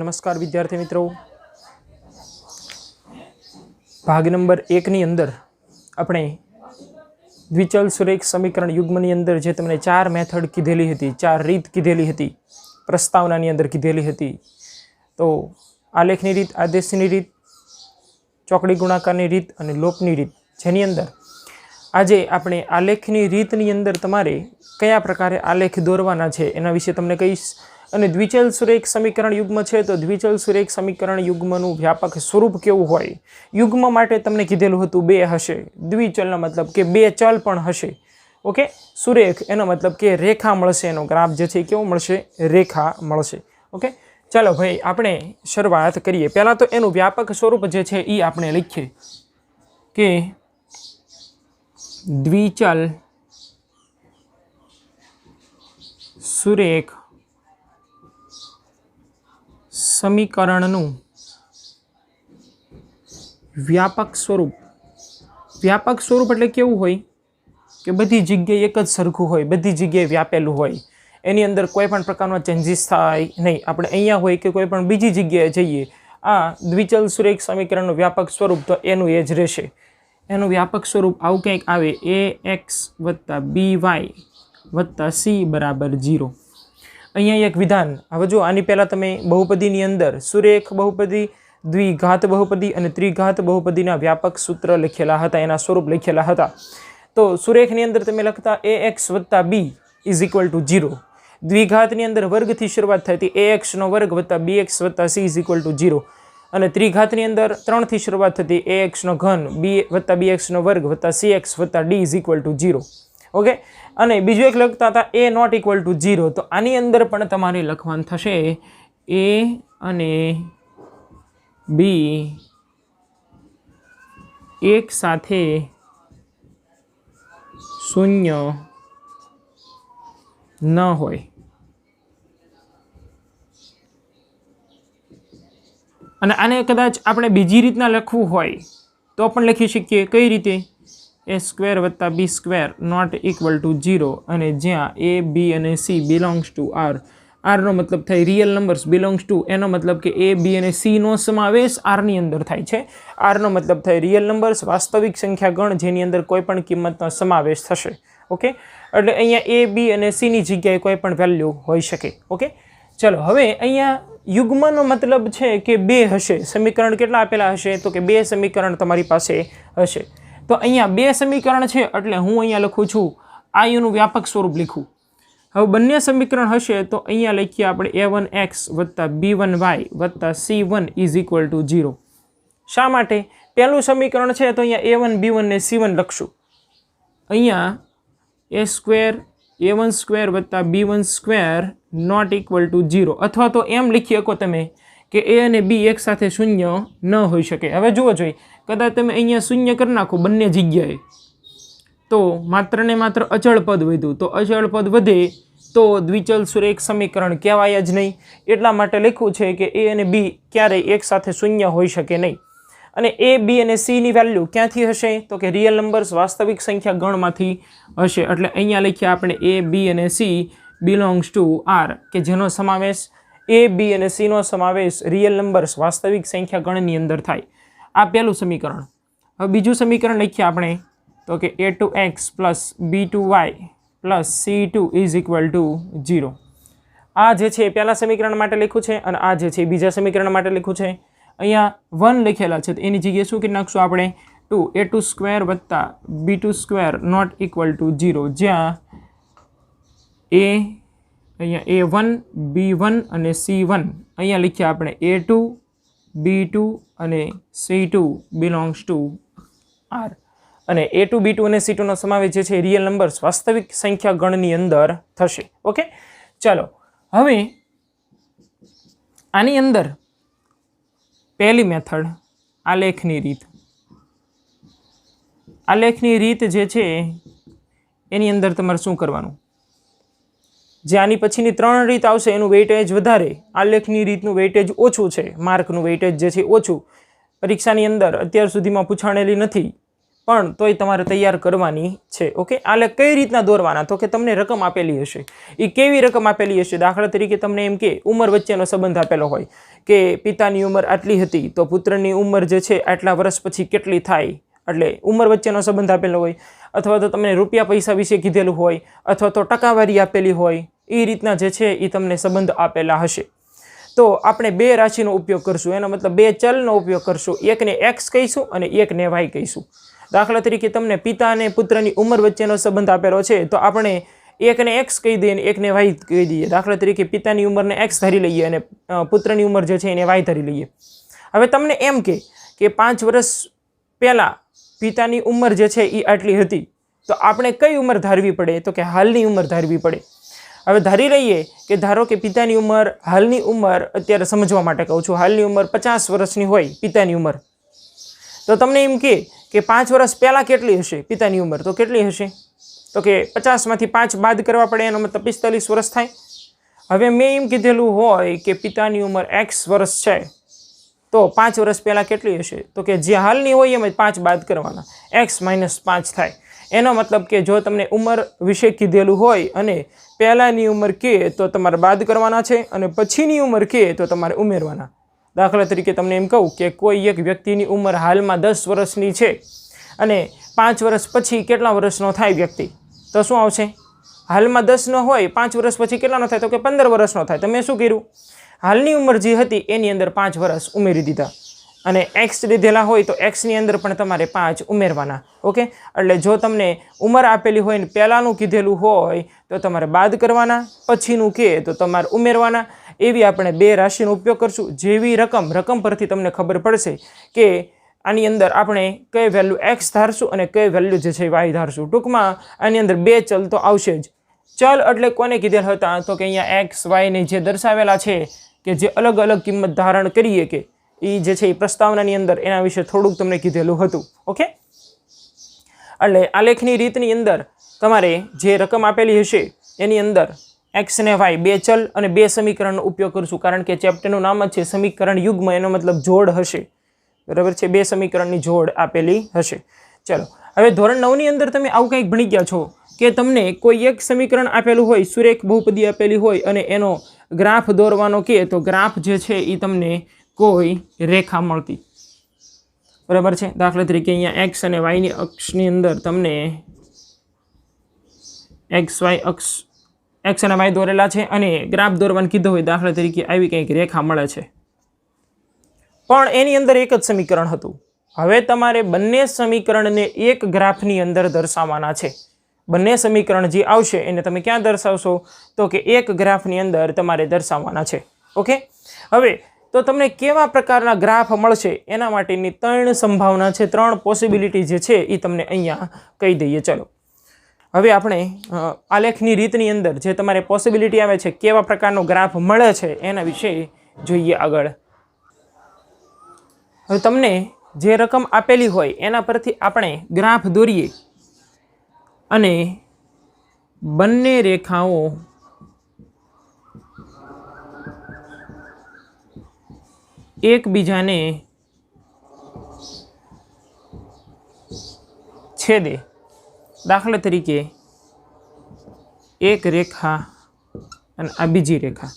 नमस्कार विद्यार्थी मित्रों, भाग नंबर 1 ની અંદર આપણે દ્વિચલ સુરેખ સમીકરણ યુગ્મની અંદર જે તમને 4 મેથડ કીધેલી હતી, 4 રીત કીધેલી હતી, પ્રસ્તાવનાની અંદર કીધેલી હતી. તો આલેખની રીત, આદેશની રીત, ચોકડી ગુણાકારની રીત અને લોપની રીત, જેની અંદર આજે આપણે આલેખની રીતની અંદર તમારે કયા પ્રકારે આલેખ દોરવાના છે એના વિશે તમને કહીશ. અને દ્વિચલ સુરેખ સમીકરણ યુગ્મ છે તો દ્વિચલ સુરેખ સમીકરણ યુગ્મનું વ્યાપક સ્વરૂપ કેવું હોય. યુગ્મ માટે તમને કીધેલું હતું 2 હશે, દ્વિચલનો મતલબ કે 2 ચલ પણ હશે. ઓકે, સુરેખ એનો મતલબ કે રેખા મળશે, એનો ગ્રાફ જે છે કેવો મળશે, રેખા મળશે. ઓકે, ચાલો ભાઈ આપણે શરૂઆત કરીએ. પહેલાં તો એનું વ્યાપક સ્વરૂપ જે છે એ આપણે લખીએ કે દ્વિચલ સુરેખ સમીકરણનું વ્યાપક સ્વરૂપ. વ્યાપક સ્વરૂપ એટલે કેવું હોય કે બધી જગ્યાએ એક જ સરખું હોય, બધી જગ્યાએ વ્યાપેલું હોય, એની અંદર કોઈ પણ પ્રકારનો ચેન્જીસ થાય નહીં. આપણે અહીંયા હોય કે કોઈ પણ બીજી જગ્યાએ જઈએ, આ દ્વિચલ સુરેખ સમીકરણનું વ્યાપક સ્વરૂપ તો એનું એ જ રહેશે. એનું વ્યાપક સ્વરૂપ આવું કંઈક આવે, ax + by + c = 0. અહીંયા એક વિધાન. હવે જો આની પહેલાં તમે બહુપદીની અંદર સુરેખ બહુપદી, દ્વિઘાત બહુપદી અને ત્રિઘાત બહુપદીના વ્યાપક સૂત્ર લખેલા હતા, એના સ્વરૂપ લખેલા હતા. તો સુરેખની અંદર તમે લખતા ax + b = 0. દ્વિઘાતની અંદર વર્ગથી શરૂઆત થતી ax² + bx + c = 0. અને ત્રિઘાતની અંદર 3થી શરૂઆત થતી ax3 + bx² + cx + d = 0. Okay, અને બીજું એક લખતા હતા a ≠ 0. તો આની અંદર પણ તમારે લખવાનું થશે a અને b એક સાથે શૂન્ય ન હોય. અને આને કદાચ આપણે બીજી રીતના લખવું હોય તો પણ લખી શકીએ. કઈ રીતે? a² + b² ≠ 0. અને જ્યાં a, b અને c બિલોંગ્સ ટુ r. rનો મતલબ થાય રિયલ નંબર્સ, બિલોંગ્સ ટુ એનો મતલબ કે a, b અને c નો સમાવેશ rની અંદર થાય છે. rનો મતલબ થાય રિયલ નંબર્સ, વાસ્તવિક સંખ્યા ગણ જેની અંદર કોઈ પણ કિંમતનો સમાવેશ થશે. ઓકે, એટલે અહીંયા a, b અને c ની જગ્યાએ કોઈ પણ વેલ્યુ હોઈ શકે. ઓકે, ચલો હવે અહીંયા યુગ્મનો મતલબ છે કે 2 હશે. સમીકરણ કેટલા આપેલા હશે? તો કે 2 સમીકરણ તમારી પાસે હશે. તો અહીંયા 2 સમીકરણ છે એટલે હું અહીંયા લખું છું આયુનું વ્યાપક સ્વરૂપ લખું. હવે બંને સમીકરણ હશે તો અહીંયા લખીએ આપણે a1x + b1y + c1 = 0. શા માટે? પહેલું સમીકરણ છે તો અહીંયા a1, b1 ને c1 લખશું. અહીંયા a² a1² + b1² ≠ 0. અથવા તો એમ લખી શકો તમે કે a અને b એક સાથે શૂન્ય ન હોઈ શકે. હવે જુઓ જોઈએ, કદાચ તમે અહીંયા શૂન્ય કરી નાખો બંને જગ્યાએ તો માત્ર ને માત્ર અચળ પદ વધ્યું. તો અચળ પદ વધે તો દ્વિચલ સુરેખ સમીકરણ કહેવાય જ નહીં. એટલા માટે લખ્યું છે કે a અને b ક્યારેય એક સાથે શૂન્ય હોઈ શકે નહીં. અને a, b અને c ની વેલ્યુ ક્યાંથી હશે? તો કે રિયલ નંબર્સ, વાસ્તવિક સંખ્યા ગણમાંથી હશે. એટલે અહીંયા લખ્યા આપણે a, b અને c બિલોંગ્સ ટુ r, કે જેનો સમાવેશ a, b અને c નો સમાવેશ રિયલ નંબર્સ, વાસ્તવિક સંખ્યા ગણની અંદર થાય. આ પહેલું સમીકરણ. હવે બીજું સમીકરણ લખીએ આપણે તો કે a2x + b2y + c2 = 0. આ જે છે પહેલા સમીકરણ માટે લખ્યું છે અને આ જે છે બીજા સમીકરણ માટે લખ્યું છે. અહીંયા 1 લખેલા છે તો એની જગ્યાએ શું કરી નાખશું આપણે? 2 a2² + b2² ≠ 0. જ્યાં અહીંયા a1, b1 અને c1 અહીંયા લખ્યા આપણે a2, b2 અને c2 બિલોંગ્સ ટુ r. અને a2, b2 અને c2 નો સમાવેશ જે છે રિયલ નંબર્સ, વાસ્તવિક સંખ્યા ગણની અંદર થશે. ઓકે, ચાલો હવે આની અંદર પહેલી મેથડ આલેખની રીત. આલેખની રીત જે છે એની અંદર તમારે શું કરવાનું? જે આની પછીની 3 રીત આવશે એનું વેઇટેજ વધારે, આલેખની રીતનું વેઇટેજ ઓછું છે, માર્કનું વેઇટેજ જે છે ઓછું. પરીક્ષાની અંદર અત્યાર સુધીમાં પૂછાણેલી નથી પણ તોય તમારે તૈયાર કરવાની છે. ઓકે, આલે કઈ રીતના દોરવાના? તો કે તમને રકમ આપેલી હશે. એ કેવી રકમ આપેલી હશે? દાખલા તરીકે તમને એમ કે ઉંમર વચ્ચેનો સંબંધ આપેલો હોય કે પિતાની ઉંમર આટલી હતી તો પુત્રની ઉંમર જે છે આટલા વર્ષ પછી કેટલી થાય, એટલે ઉંમર વચ્ચેનો સંબંધ આપેલો હોય, અથવા તો તમને રૂપિયા પૈસા વિશે કીધેલું હોય, અથવા તો ટકાવારી આપેલી હોય, એ રીતના જે છે એ તમને સંબંધ આપેલા હશે. તો આપણે બે રાશિનો ઉપયોગ કરશું, એનો મતલબ બે ચલનો ઉપયોગ કરશું. એકને એક્સ કહીશું અને એકને વાય કહીશું. દાખલા તરીકે તમને પિતા અને પુત્રની ઉંમર વચ્ચેનો સંબંધ આપેલો છે તો આપણે એકને એક્સ કહી દઈએ અને એકને વાય કહી દઈએ. દાખલા તરીકે પિતાની ઉંમરને એક્સ ધરી લઈએ અને પુત્રની ઉંમર જે છે એને વાય ધરી લઈએ. હવે તમને એમ કે 5 વર્ષ પહેલાં પિતાની ઉંમર જે છે એ આટલી હતી તો આપણે કઈ ઉંમર ધારવી પડે? તો કે હાલની ઉંમર ધારવી પડે. હવે ધારી લઈએ કે ધારો કે પિતાની ઉંમર, હાલની ઉંમર, અત્યારે સમજવા માટે કહું છું, હાલની ઉંમર 50 વર્ષની હોય પિતાની ઉંમર, તો તમને એમ કે 5 વર્ષ પહેલાં કેટલી હશે પિતાની ઉંમર? તો કેટલી હશે? તો કે 50માંથી 5 બાદ કરવા પડે, એનો મતલબ 45 વર્ષ થાય. હવે મેં એમ કીધેલું હોય કે પિતાની ઉંમર x વર્ષ છે તો 5 વર્ષ પહેલાં કેટલી હશે? તો કે જે હાલની હોય એમ 5 બાદ કરવાના, x - 5 થાય. એનો મતલબ કે જો તમને ઉંમર વિશે કીધેલું હોય અને પહેલાંની ઉંમર કહે તો તમારે બાદ કરવાના છે અને પછીની ઉંમર કહે તો તમારે ઉમેરવાના. દાખલા તરીકે તમને એમ કહું કે કોઈ એક વ્યક્તિની ઉંમર હાલમાં 10 વર્ષની છે અને 5 વર્ષ પછી કેટલા વર્ષનો થાય વ્યક્તિ? તો શું આવશે? હાલમાં 10 હોય, 5 વર્ષ પછી કેટલાનો થાય? તો કે 15 વર્ષનો થાય. તમે શું કર્યું? હાલની ઉંમર જે હતી એની અંદર 5 વર્ષ ઉમેરી દીધા અને એક્સ લીધેલા હોય તો એક્સની અંદર પણ તમારે 5 ઉમેરવાના. ઓકે, એટલે જો તમને ઉંમર આપેલી હોય ને પહેલાંનું કીધેલું હોય તો તમારે બાદ કરવાના, પછીનું કહે તો તમારે ઉમેરવાના. એવી આપણે બે રાશિનો ઉપયોગ કરશું. જેવી રકમ પરથી તમને ખબર પડશે કે આની અંદર આપણે કઈ વેલ્યુ એક્સ ધારશું અને કઈ વેલ્યુ જે છે વાય ધારશું. ટૂંકમાં આની અંદર બે ચલ તો આવશે જ. ચલ એટલે કોને કીધેલ હતા? તો કે અહીંયા એક્સ વાયને જે દર્શાવેલા છે કે જે અલગ અલગ કિંમત ધારણ કરીએ કે એ જે છે એ પ્રસ્તાવનાની અંદર એના વિશે થોડુંક તમને કીધેલું હતું. ઓકે, એટલે આલેખની રીતની અંદર તમારે જે રકમ આપેલી હશે એની અંદર એક્સ અને વાય બે ચલ અને બે સમીકરણનો ઉપયોગ કરશું, કારણ કે ચેપ્ટરનું નામ જ છે સમીકરણ યુગ્મ, એનો મતલબ જોડ હશે. બરાબર છે, બે સમીકરણની જોડ આપેલી હશે. ચલો, હવે ધોરણ 9ની અંદર તમે આવું કંઈક ભણી ગયા છો કે તમને કોઈ એક સમીકરણ આપેલું હોય, સુરેખ બહુપદી આપેલી હોય અને એનો ગ્રાફ દોરવાનો કહે તો ગ્રાફ જે છે એ તમને કોઈ રેખા મળતી. બરાબર છે, દાખલા તરીકે અહીંયા એક્સ અને વાયની અક્ષની અંદર તમને એક્સ અને વાય દોરેલા છે અને ગ્રાફ દોરવાનું કીધું હોય, દાખલા તરીકે આવી કંઈક રેખા મળે છે, પણ એની અંદર એક જ સમીકરણ હતું. હવે તમારે બંને સમીકરણને એક ગ્રાફની અંદર દર્શાવવાના છે. બંને સમીકરણ જે આવશે એને તમે ક્યાં દર્શાવશો? તો કે એક ગ્રાફની અંદર તમારે દર્શાવવાના છે. ઓકે, હવે તો તમને કેવા પ્રકારના ગ્રાફ મળશે એના માટેની 3 સંભાવના છે, 3 પોસિબિલિટી જે છે એ તમને અહીંયા કહી દઈએ. ચલો, હવે આપણે આલેખની રીતની અંદર જે તમારે પોસિબિલિટી આવે છે, કેવા પ્રકારનો ગ્રાફ મળે છે એના વિશે જોઈએ આગળ. હવે તમને જે રકમ આપેલી હોય એના પરથી આપણે ગ્રાફ દોરીએ અને બંને રેખાઓ એકબીજાને છેદે. દાખલા તરીકે એક રેખા અને આ બીજી રેખા,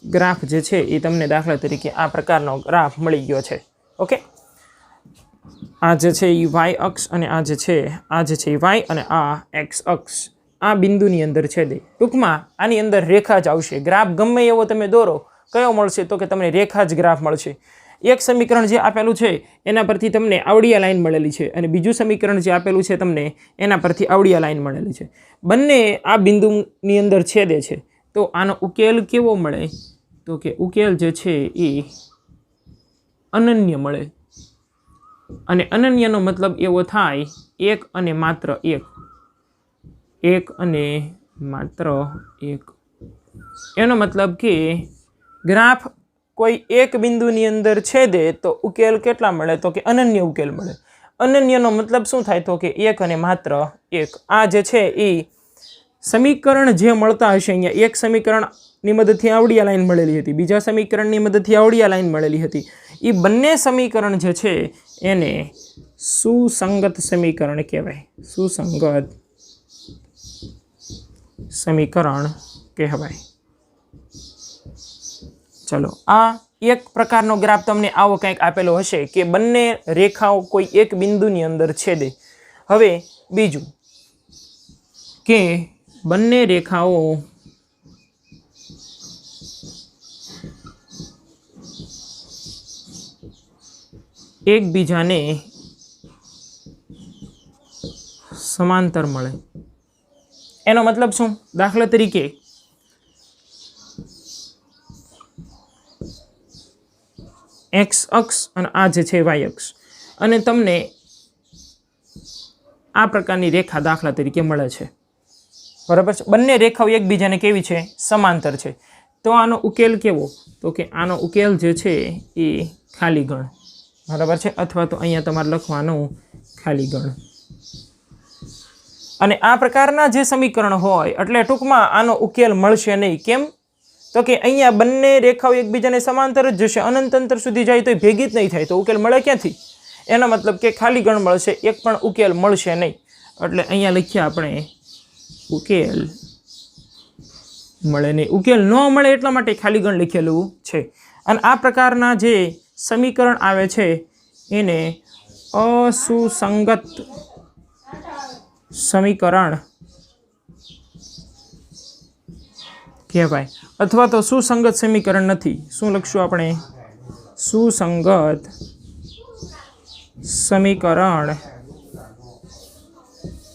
ગ્રાફ જે છે એ તમને દાખલા તરીકે આ પ્રકારનો ગ્રાફ મળી ગયો છે. ઓકે, આ જે છે એ વાય અક્ષ અને આ જે છે એ વાય અને આ એક્સ અક્ષ આ બિંદુની અંદર છેદે. ટૂંકમાં આની અંદર રેખા જ આવશે. ગ્રાફ ગમે એવો તમે દોરો, કયો મળશે? તો કે તમને રેખા જ ગ્રાફ મળશે. એક સમીકરણ જે આપેલું છે એના પરથી તમને આવડિયા લાઈન મળેલી છે અને બીજું સમીકરણ જે આપેલું છે તમને એના પરથી આવડિયા લાઈન મળેલી છે. બંને આ બિંદુની અંદર છેદે છે. તો આનો ઉકેલ કેવો મળે? તો કે ઉકેલ જે છે એ અનન્ય મળે. અને અનન્યનો મતલબ એવો થાય એક અને માત્ર એક. એક અને માત્ર એક. એનો મતલબ કે ગ્રાફ કોઈ એક બિંદુની અંદર છેદે તો ઉકેલ કેટલા મળે? તો કે અનન્ય ઉકેલ મળે. અનન્યનો મતલબ શું થાય? તો કે એક અને માત્ર એક. આ જે છે એ સમીકરણ જે મળતા હશે, અહીંયા એક સમીકરણની મદદથી આવડિયા લાઈન મળેલી હતી, બીજા સમીકરણની મદદથી આવડિયા લાઈન મળેલી હતી. એ બંને સમીકરણ જે છે એને સુસંગત સમીકરણ કહેવાય. સુસંગત સમીકરણ કહેવાય. ચલો, આ એક પ્રકારનો ગ્રાફ તમને આવો કંઈક આપેલો હશે કે બંને રેખાઓ કોઈ એક બિંદુની અંદર છેદે. હવે બીજું કે બંને રેખાઓ એકબીજાને સમાંતર મળે. એનો મતલબ શું? દાખલા તરીકે એક્સ અક્ષ અને આ જે છે વાય અક્ષ, અને તમને આ પ્રકારની રેખા દાખલા તરીકે મળે છે, બરાબર છે. બંને રેખાઓ એકબીજાને કેવી છે? સમાંતર છે. તો આનો ઉકેલ કેવો? તો કે આનો ઉકેલ જે છે એ ખાલી ગણ, બરાબર છે, અથવા તો અહીંયા તમારે લખવાનું ખાલી ગણ. અને આ પ્રકારના જે સમીકરણ હોય એટલે ટૂંકમાં આનો ઉકેલ મળશે નહીં. કેમ? તો કે અહીંયા બંને રેખાઓ એકબીજાને સમાંતર જ જશે, અનંત અંતર સુધી જાય તો ભેગી જ નહીં થાય, તો ઉકેલ મળે ક્યાંથી? એનો મતલબ કે ખાલી ગણ મળશે, એક પણ ઉકેલ મળશે નહીં. એટલે અહીંયા લખીએ આપણે ઉકેલ મળે નહીં. ઉકેલ ન મળે એટલા માટે ખાલી ગણ લખેલું છે. અને આ પ્રકારના જે સમીકરણ આવે છે એને અસુસંગત સમીકરણ કહેવાય, અથવા તો સુસંગત સમીકરણ નથી. શું લખશું આપણે? સુસંગત સમીકરણ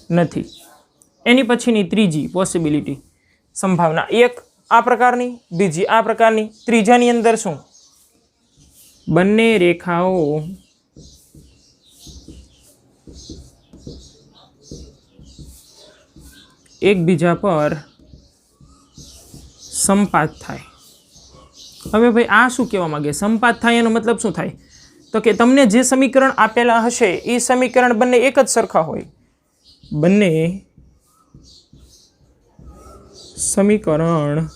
નથી. એની પછીની ત્રીજી પોસિબિલિટી, સંભાવના, એક આ પ્રકારની, બીજી આ પ્રકારની, ત્રીજાની અંદર શું? બંને રેખાઓ એકબીજા પર સંપાત થાય. હવે ભાઈ આ શું કહેવા માંગે? સંપાત થાય એનો મતલબ શું થાય? તો કે તમને જે સમીકરણ આપેલા હશે એ સમીકરણ બંને એક જ સરખા હોય, બંને સમીકરણ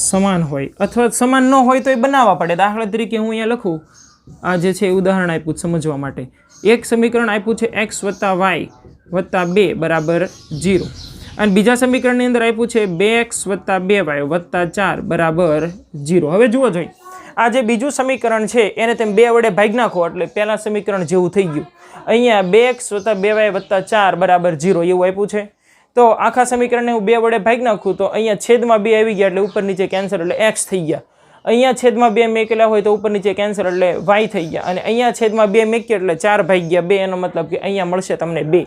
સમાન હોય, અથવા સમાન ન હોય તો એ બનાવવા પડે. દાખલા તરીકે હું અહીંયા લખું, આ જે છે ઉદાહરણ આપ્યું સમજવા માટે. એક સમીકરણ આપ્યું છે x + y + 2 = 0, અને બીજા સમીકરણની અંદર આપ્યું છે 2x + 2y + 4 = 0. હવે જુઓ જોઈ, આ જે બીજું સમીકરણ છે એને તમે 2 વડે ભાગી નાખો એટલે પહેલા સમીકરણ જેવું થઈ ગયું. અહીંયા 2x + 2y + 4 = 0 એવું આપ્યું છે. તો આખા સમીકરણને હું 2 વડે ભાગી નાખું તો અહીંયા છેદમાં 2 આવી ગયા એટલે ઉપર નીચે કેન્સલ એટલે x થઈ ગયા. અહીંયા છેદમાં 2 મેકેલા હોય તો ઉપર નીચે કેન્સલ એટલે y થઈ ગયા. અને અહીંયા છેદમાં 2 મેક્યા એટલે 4 ભાગ્યા 2, એનો મતલબ કે અહીંયા મળશે તમને 2.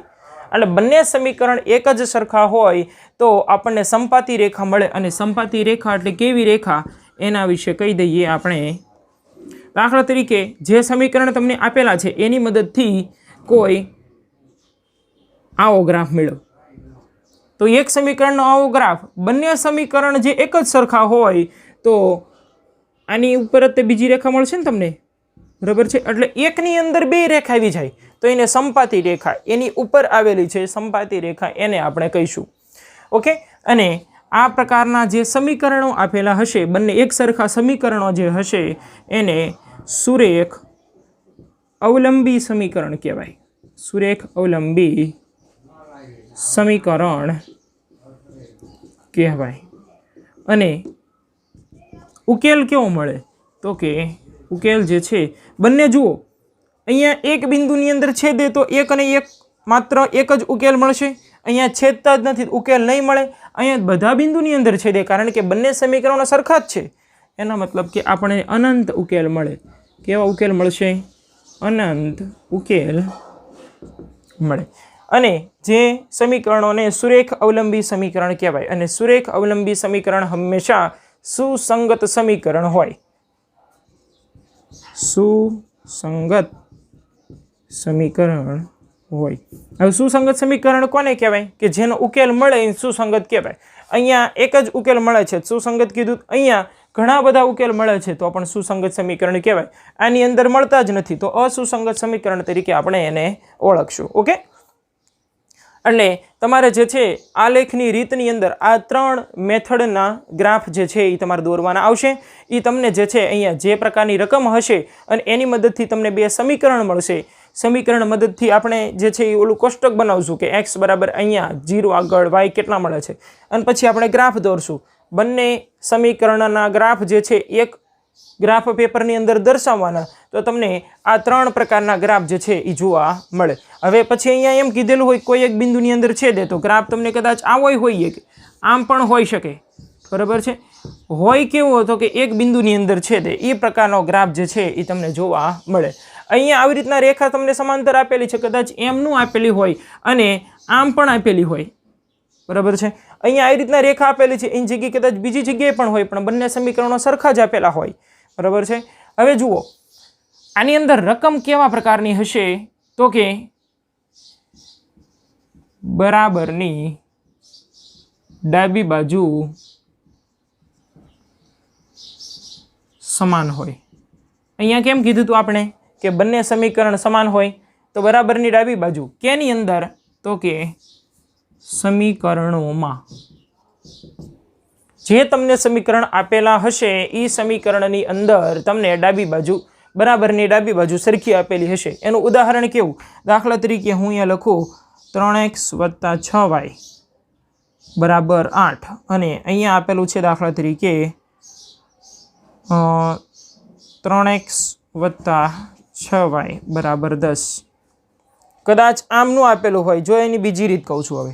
એટલે બંને સમીકરણ એક જ સરખા હોય તો આપણને સંપાતી રેખા મળે. અને સંપાતી રેખા એટલે કેવી રેખા એના વિશે કહી દઈએ આપણે. દાખલા તરીકે જે સમીકરણ તમને આપેલા છે એની મદદથી કોઈ આવો ગ્રાફ મેળવો, તો એક સમીકરણનો આવો ગ્રાફ, બંને સમીકરણ જે એક જ સરખા હોય તો આની ઉપર જ તે બીજી રેખા મળશે ને તમને, બરાબર છે. એટલે એકની અંદર 2 રેખા આવી જાય તો એને સંપાતી રેખા, એની ઉપર આવેલી છે સંપાતી રેખા, એને આપણે કહીશું. ઓકે. અને આ પ્રકારના જે સમીકરણો આપેલા હશે, બંને એક સરખા સમીકરણો જે હશે એને સુરેખ અવલંબી સમીકરણ કહેવાય. સુરેખ અવલંબી સમીકરણ કહેવાય. અને ઉકેલ કેવો મળે? તો કે ઉકેલ જે છે બંને જુઓ, અહીંયા એક બિંદુની અંદર છેદે તો એક અને એક માત્ર એક જ ઉકેલ મળશે. અહીંયા છેદતા જ નથી, ઉકેલ નહીં મળે. અહીંયા બધા બિંદુની અંદર છેદે કારણ કે બંને સમીકરણો સરખા જ છે. એનો મતલબ કે આપણે અનંત ઉકેલ મળે. કેવા ઉકેલ મળશે? અનંત ઉકેલ મળે. અને જે સમીકરણોને સુરેખ અવલંબી સમીકરણ કહેવાય. અને સુરેખ અવલંબી સમીકરણ હંમેશા સુસંગત સમીકરણ હોય. સુસંગત સમીકરણ હોય. હવે સુસંગત સમીકરણ કોને કહેવાય? કે જેનો ઉકેલ મળે એ સુસંગત કહેવાય. અહીંયા એક જ ઉકેલ મળે છે, સુસંગત કીધું. અહીંયા ઘણા બધા ઉકેલ મળે છે તો પણ સુસંગત સમીકરણ કહેવાય. આની અંદર મળતા જ નથી તો અસુસંગત સમીકરણ તરીકે આપણે એને ઓળખશું. ઓકે. એટલે તમારે જે છે આલેખની રીતની અંદર આ 3 મેથડના ગ્રાફ જે છે એ તમારે દોરવાના આવશે. એ તમને જે છે અહીંયા જે પ્રકારની રકમ હશે અને એની મદદથી તમને 2 સમીકરણ મળશે. સમીકરણ મદદથી આપણે જે છે એ ઓલું કોષ્ટક બનાવશું કે x બરાબર અહીંયા 0 આગળ y કેટલા મળે છે અને પછી આપણે ગ્રાફ દોરશું. બંને સમીકરણના ગ્રાફ જે છે એક ગ્રાફ પેપરની અંદર દર્શાવવાના તો તમને આ 3 પ્રકારના ગ્રાફ જે છે એ જોવા મળે. હવે પછી અહીંયા એમ કીધેલું હોય કોઈ એક બિંદુની અંદર છેદે તો ગ્રાફ તમને કદાચ આવો હોય કે આમ પણ હોઈ શકે. બરાબર છે. હોય કેવો હતો કે એક બિંદુની અંદર છેદે એ પ્રકારનો ગ્રાફ જે છે એ તમને જોવા મળે. અહીંયા આવી રીતના રેખા તમને સમાંતર આપેલી છે, કદાચ એમનું આપેલી હોય અને આમ પણ આપેલી હોય. બરાબર છે. અહીંયા આવી રીતના રેખા આપેલી છે એની જગ્યાએ કદાચ બીજી જગ્યાએ પણ હોય પણ બંને સમીકરણો સરખા જ આપેલા હોય. બરાબર છે. હવે જુઓ આની અંદર રકમ કેવા પ્રકારની હશે તો કે બરાબરની ડાબી બાજુ સમાન હોય. અહીંયા કેમ કીધું હતું આપણે કે બંને સમીકરણ સમાન હોય તો બરાબરની ડાબી બાજુ કેની અંદર તો કે સમીકરણોમાં જે તમને સમીકરણ આપેલા હશે એ સમીકરણની અંદર તમને ડાબી બાજુ બરાબરની ડાબી બાજુ સરખી આપેલી હશે. એનું ઉદાહરણ કેવું? દાખલા તરીકે હું અહીંયા લખું 3x + 6y બરાબર 8 અને અહીંયા આપેલું છે દાખલા તરીકે 3x + 6y બરાબર 10. કદાચ આમનું આપેલું હોય, જો એની બીજી રીત કહું છું. હવે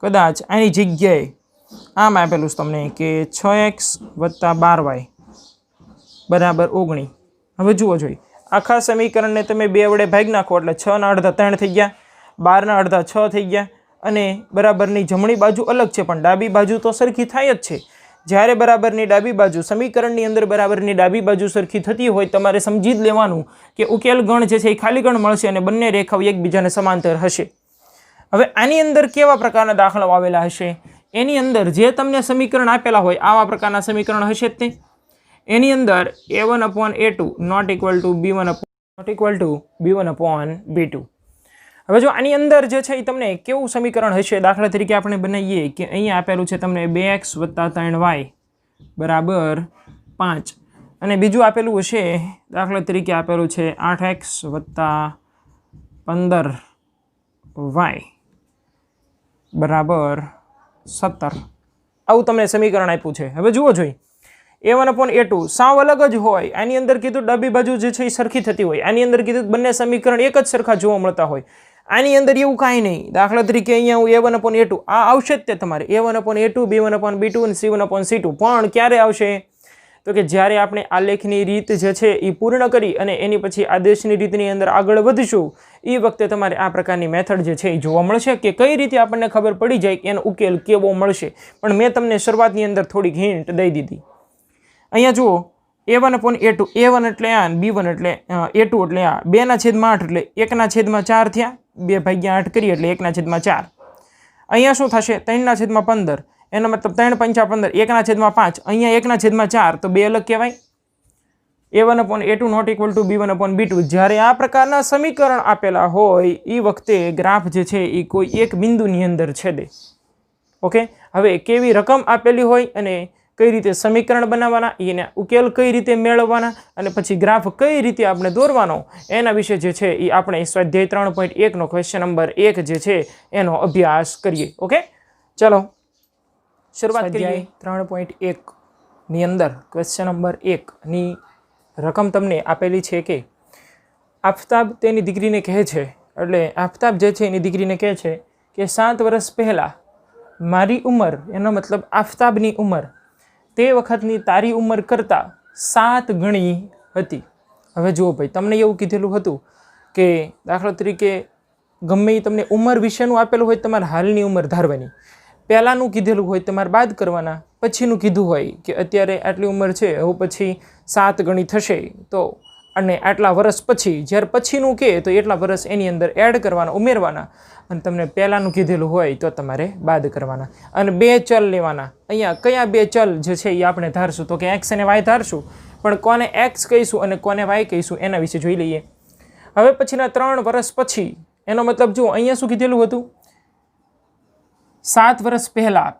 કદાચ આની જગ્યાએ આમ આપેલું છે તમને કે 6x + 12y બરાબર 19. હવે જુઓ જોઈએ આખા સમીકરણને તમે 2 વડે ભાગ નાખો એટલે 6 ના અડધા 3 થઈ ગયા, 12 ના અડધા 6 થઈ ગયા અને બરાબરની જમણી બાજુ અલગ છે પણ ડાબી બાજુ તો સરખી થાય જ છે. જ્યારે બરાબરની ડાબી બાજુ સમીકરણની અંદર બરાબરની ડાબી બાજુ સરખી થતી હોય તમારે સમજી જ લેવાનું કે ઉકેલ ગણ જે છે એ ખાલી ગણ મળશે અને બંને રેખાઓ એકબીજાને સમાંતર હશે. હવે આની અંદર કેવા પ્રકારના દાખલાઓ આવેલા હશે? એની અંદર જે તમને સમીકરણ આપેલા હોય આવા પ્રકારના સમીકરણ હશે જ તે. એની અંદર a1/a2 ≠ b1/b2. હવે જો આની અંદર જે છે એ તમને કેવું સમીકરણ હશે? દાખલા તરીકે આપણે બનાવીએ કે અહીંયા આપેલું છે તમને 2x + 3y બરાબર 5 અને બીજું આપેલું હશે દાખલા તરીકે આપેલું છે 8x + 15y બરાબર 17. આવું તમને સમીકરણ આપ્યું છે. હવે જુઓ જોઈએ a1/a2 સાવ અલગ જ હોય. આની અંદર કીધું ડાબી બાજુ જે છે એ સરખી થતી હોય, આની અંદર કીધું બંને સમીકરણ એક જ સરખા જોવા મળતા હોય. આની અંદર એવું કાંઈ નહીં. દાખલા તરીકે અહીંયા હું a1/a2 આ આવશે જ તે તમારે a1/a2 b1/b2 અને c1/c2. પણ ક્યારે આવશે તો કે જ્યારે આપણે આલેખની રીત જે છે એ પૂર્ણ કરી અને એની પછી આદેશની રીતની અંદર આગળ વધીશું એ વખતે તમારે આ પ્રકારની મેથડ જે છે એ જોવા મળશે કે કઈ રીતે આપણને ખબર પડી જાય કે એનો ઉકેલ કેવો મળશે. પણ મેં તમને શરૂઆતની અંદર થોડીક હિન્ટ દઈ દીધી. અહીંયા જુઓ a1/a2 a1 એટલે આ b1 એટલે a2 એટલે આ 2/8 એટલે 1/4 થયા. 2/8 કરીએ એટલે 1/4. અહીંયા શું થશે? 3/15 એનો મતલબ 3 × 5 = 15 1/5 અહીંયા 1/4 તો 2 અલગ કહેવાય. a1/a2 ≠ b1/b2. જ્યારે આ પ્રકારના સમીકરણ આપેલા હોય એ વખતે ગ્રાફ જે છે એ કોઈ એક બિંદુની અંદર છેદે. ઓકે. હવે કેવી રકમ આપેલી હોય અને કઈ રીતે સમીકરણ બનાવવાના, એને ઉકેલ કઈ રીતે મેળવવાના અને પછી ગ્રાફ કઈ રીતે આપણે દોરવાનો એના વિશે જે છે એ આપણે સ્વાધ્યાય 3.1 નો ક્વેશ્ચન નંબર 1 જે છે એનો અભ્યાસ કરીએ. ઓકે, ચલો શરૂઆત કરીએ. 3.1 ની અંદર ક્વેશ્ચન નંબર 1 ની રકમ તમને આપેલી છે કે આફતાબ તેની દીકરીને કહે છે, એટલે આફતાબ જે છે એની દીકરીને કહે છે કે 7 વર્ષ પહેલાં મારી ઉંમર, એનો મતલબ આફતાબની ઉંમર તે વખતની તારી ઉંમર કરતાં 7 ગણી હતી. હવે જુઓ ભાઈ, તમને એવું કીધેલું હતું કે દાખલા તરીકે ગમે તમને ઉંમર વિશેનું આપેલું હોય તમારે હાલની ઉંમર ધારવાની, પહેલાંનું કીધેલું હોય તમારે બાદ કરવાના, પછીનું કીધું હોય કે અત્યારે આટલી ઉંમર છે હવે પછી 7 ગણી થશે તો અને આટલા વર્ષ પછી જ્યારે પછીનું કહે તો એટલા વર્ષ એની અંદર એડ કરવાના, ઉમેરવાના અને તમને પહેલાંનું કીધેલું હોય તો તમારે બાદ કરવાના અને 2 ચલ લેવાના. અહીંયા કયા 2 ચલ જે છે એ આપણે ધારશું તો કે એક્સ અને વાય ધારશું, પણ કોને એક્સ કહીશું અને કોને વાય કહીશું એના વિશે જોઈ લઈએ. હવે પછીના 3 વર્ષ પછી, એનો મતલબ જુઓ અહીંયા શું કીધેલું હતું 7 વર્ષ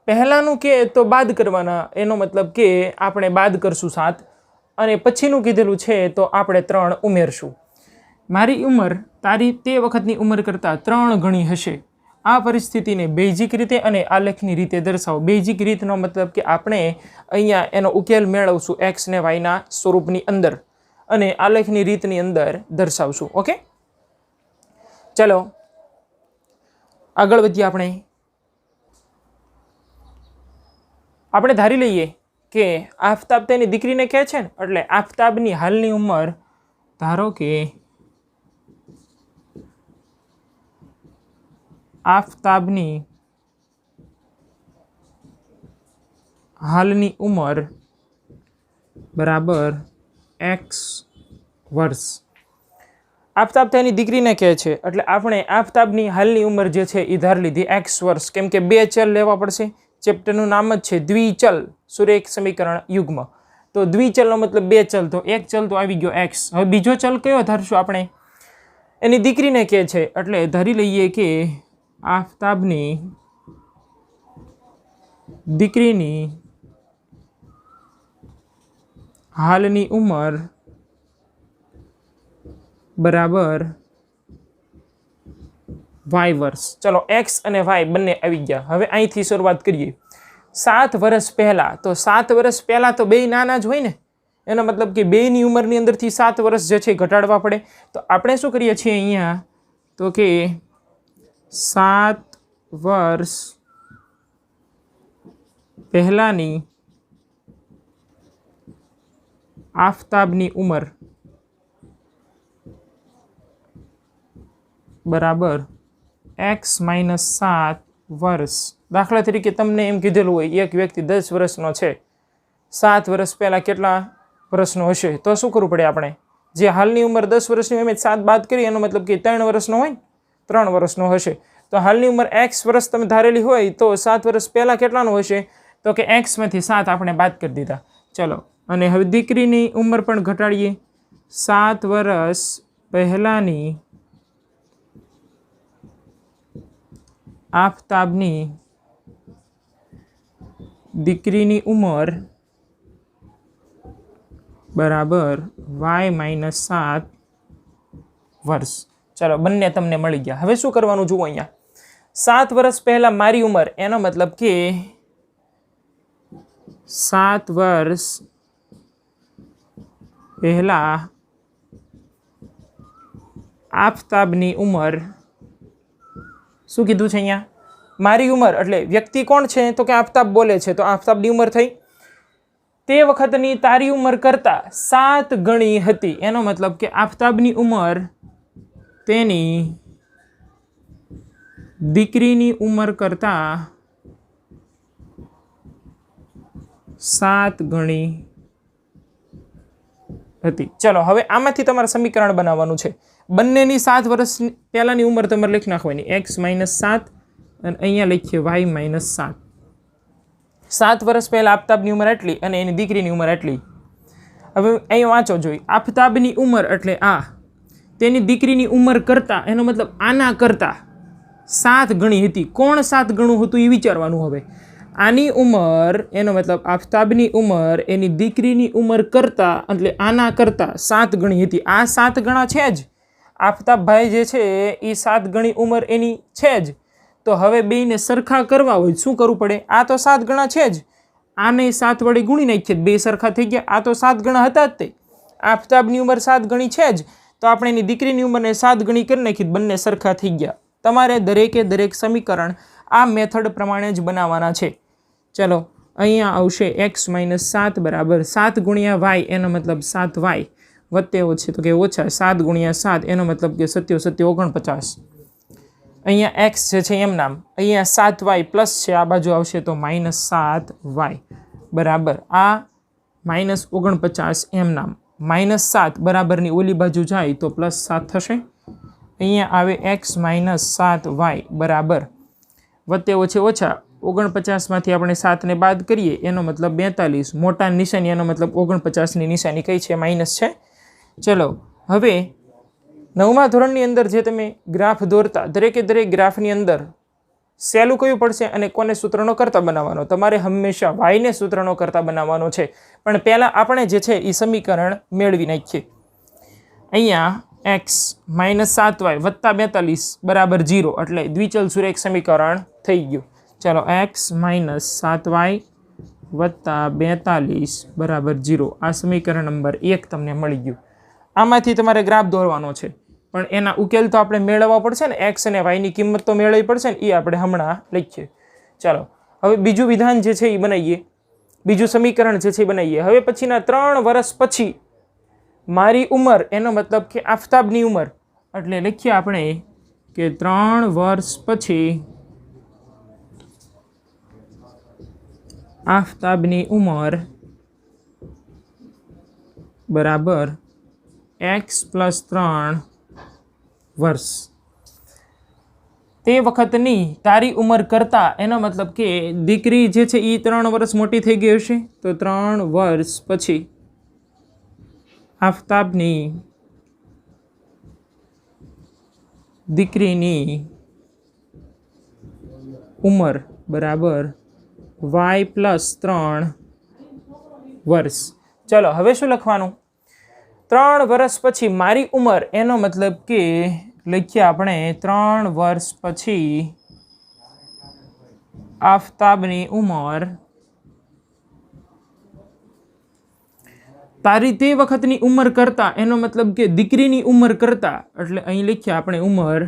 પહેલાંનું કે તો બાદ કરવાના, એનો મતલબ કે આપણે બાદ કરશું 7 અને પછીનું કીધેલું છે તો આપણે 3 ઉમેરશું. મારી ઉંમર તારી તે વખતની ઉંમર કરતાં 3 ગણી હશે. આ પરિસ્થિતિને બેઝિક રીતે અને આલેખની રીતે દર્શાવો. બેઝિક રીતનો મતલબ કે આપણે અહીંયા એનો ઉકેલ મેળવશું એક્સ ને વાયના સ્વરૂપની અંદર અને આલેખની રીતની અંદર દર્શાવશું. ઓકે, ચલો આગળ વધીએ. આપણે ધારી લઈએ કે આફતાબ તેની દીકરીને કહે છે ને, એટલે આફતાબની હાલની ઉંમર ધારો કે આફતાબની હાલની ઉંમર બરાબર x વર્ષ. આફતાબ તેની દીકરીને કહે છે એટલે આપણે આફતાબની હાલની ઉંમર જે છે એ ધાર લીધી x વર્ષ, કેમ કે 2 ચલ લેવા પડશે. ચેપ્ટરનું નામ જ છે દ્વિચલ સુરેખ સમીકરણ યુગ્મ. તો દ્વિચલનો મતલબ 2 ચલ, તો એક ચલ તો આવી ગયો x. હવે બીજો ચલ કયો ધારશું આપણે? એની દીકરીને કહે છે એટલે ધારી લઈએ કે આફતાબની દીકરીની હાલની ઉંમર બરાબર y વર્ષ. ચલો x અને y બંને આવી ગયા. હવે અહીંથી શરૂઆત કરીએ. 7 વર્ષ પહેલાં, તો 7 વર્ષ પહેલાં તો બે નાના જ હોય ને, એનો મતલબ કે બેની ઉંમરની અંદરથી 7 વર્ષ જે છે ઘટાડવા પડે. તો આપણે શું કરીએ છીએ અહીંયા, તો કે 7 વર્ષ પહેલાંની આફતાબની ઉંમર બરાબર x - 7 વર્ષ. દાખલા તરીકે તમને એમ કીધેલું હોય એક વ્યક્તિ 10 વર્ષનો છે, 7 વર્ષ પહેલાં કેટલા વર્ષનો હશે? તો શું કરવું પડે આપણે? જે હાલની ઉંમર 10 વર્ષની હોય એમ 7 બાદ કરી, એનો મતલબ કે 3 વર્ષનો હોય, 3 વર્ષનો હશે. તો હાલની ઉંમર x વર્ષ તમે ધારેલી હોય તો 7 વર્ષ પહેલાં કેટલાનું હશે? તો કે x માંથી 7 આપણે બાદ કરી દીધા. ચલો, અને હવે દીકરીની ઉંમર પણ ઘટાડીએ. 7 વર્ષ પહેલાંની આફતાબની દીકરીની ઉંમર બરાબર y - 7 વર્ષ. ચલો, બંને તમને મળી ગયા. હવે શું કરવાનું જુઓ અહીંયા. 7 વર્ષ પહેલાં મારી ઉંમર, એનો મતલબ કે 7 વર્ષ પહેલાં આફતાબની ઉંમર, શું કીધું છે અહીંયા? મારી ઉંમર એટલે વ્યક્તિ કોણ છે? તો કે આફતાબ બોલે છે, તો આફતાબની ઉંમર થઈ. તે વખતની તારી ઉંમર કરતાં 7 ગણી હતી. એનો મતલબ કે આફતાબની ઉંમર તેની દીકરીની ઉંમર કરતાં 7 ગણી હતી. ચલો, હવે આમાંથી તમારે સમીકરણ બનાવવાનું છે. બંનેની 7 વર્ષ પહેલાંની ઉંમર તમારે લખી નાખવાની, x - 7 અને અહીંયા લખીએ y - 7. 7 વર્ષ પહેલાં આફતાબની ઉંમર એટલી અને એની દીકરીની ઉંમર એટલી. હવે અહીંયા વાંચો જોઈએ. આફતાબની ઉંમર એટલે આ, તેની દીકરીની ઉંમર કરતાં, એનો મતલબ આના કરતાં 7 ગણી હતી. કોણ 7 ગણું હતું એ વિચારવાનું. હવે આની ઉંમર, એનો મતલબ આફતાબની ઉંમર એની દીકરીની ઉંમર કરતાં, એટલે આના કરતાં 7 ગણી હતી. આ 7 ગણા છે જ. આફતાબભાઈ જે છે એ 7 ગણી ઉંમર એની છે જ. તો હવે બેયને સરખા કરવા હોય શું કરવું પડે? આ તો 7 ગણા છે જ, આને 7 વડે ગુણી નાખીએ, બે સરખા થઈ ગયા. આ તો 7 ગણા હતા જ તે. આફતાબની ઉંમર 7 ગણી છે જ, તો આપણે એની દીકરીની ઉંમરને 7 ગણી કરી નાખી, બંને સરખા થઈ ગયા. તમારે દરેકે દરેક સમીકરણ આ મેથડ પ્રમાણે જ બનાવવાના છે. ચલો, અહીંયા આવશે x - 7 બરાબર 7 ગુણ્યા y, એનો મતલબ 7y વત્તે ઓછે તો કે ઓછા 7 ગુણ્યા 7, એનો મતલબ કે 7 × 7 = 49. અહીંયા x જે છે એમ નામ, અહીંયા 7y પ્લસ છે, આ બાજુ આવશે તો -7y બરાબર આ -49 એમ નામ. -7 બરાબરની ઓલી બાજુ જાય તો +7 થશે. અહીંયા આવે x - 7y બરાબર વત્તે ઓછે ઓછા 49માંથી આપણે 7ને બાદ કરીએ, એનો મતલબ 42. મોટા નિશાની, એનો મતલબ 49ની નિશાની કઈ છે? માઇનસ છે. ચલો, હવે 9મા ધોરણની અંદર જે તમે ગ્રાફ દોરતા, દરેકે દરેક ગ્રાફની અંદર સહેલું કયું પડશે અને કોને સૂત્રનો કરતા બનાવવાનો? તમારે હંમેશા વાયને સૂત્રનો કરતા બનાવવાનો છે. પણ પહેલાં આપણે જે છે એ સમીકરણ મેળવી નાખીએ. અહીંયા x - 7y + 42 બરાબર 0 એટલે દ્વિચલ સુરેખ સમીકરણ થઈ ગયું. ચાલો x - 7y + 42 બરાબર 0 આ સમીકરણ નંબર 1 તમને મળી ગયું. આમાંથી તમારે ગ્રાફ દોરવાનો છે, પણ એના ઉકેલ તો આપણે મેળવવા પડશે ને. x અને y ની કિંમત તો મેળવવી પડશે ને, એ આપણે હમણાં લખીએ. ચાલો હવે બીજું વિધાન જે છે એ બનાવીએ, બીજું સમીકરણ જે છે એ બનાવીએ. હવે પછીના 3 વર્ષ પછી મારી ઉંમર, એનો મતલબ કે આફતાબની ઉંમર, એટલે લખીએ આપણે કે 3 વર્ષ પછી આફતાબની ઉંમર બરાબર x + 3 વર્ષ. તે વખતની તારી ઉંમર કરતાં, એનો મતલબ કે દીકરી જે છે એ 3 વર્ષ મોટી થઈ ગઈ હશે, તો 3 વર્ષ પછી આફતાબની દીકરીની ઉંમર બરાબર y + 3 વર્ષ. ચલો હવે શું લખવાનું? 3 વર્ષ પછી મારી ઉંમર, એનો મતલબ કે લખીએ આપણે 3 વર્ષ પછી આફતાબની ઉંમર તારી તે વખતની ઉંમર કરતાં, એનો મતલબ કે દીકરીની ઉંમર કરતાં, એટલે અહીં લખીએ આપણે ઉંમર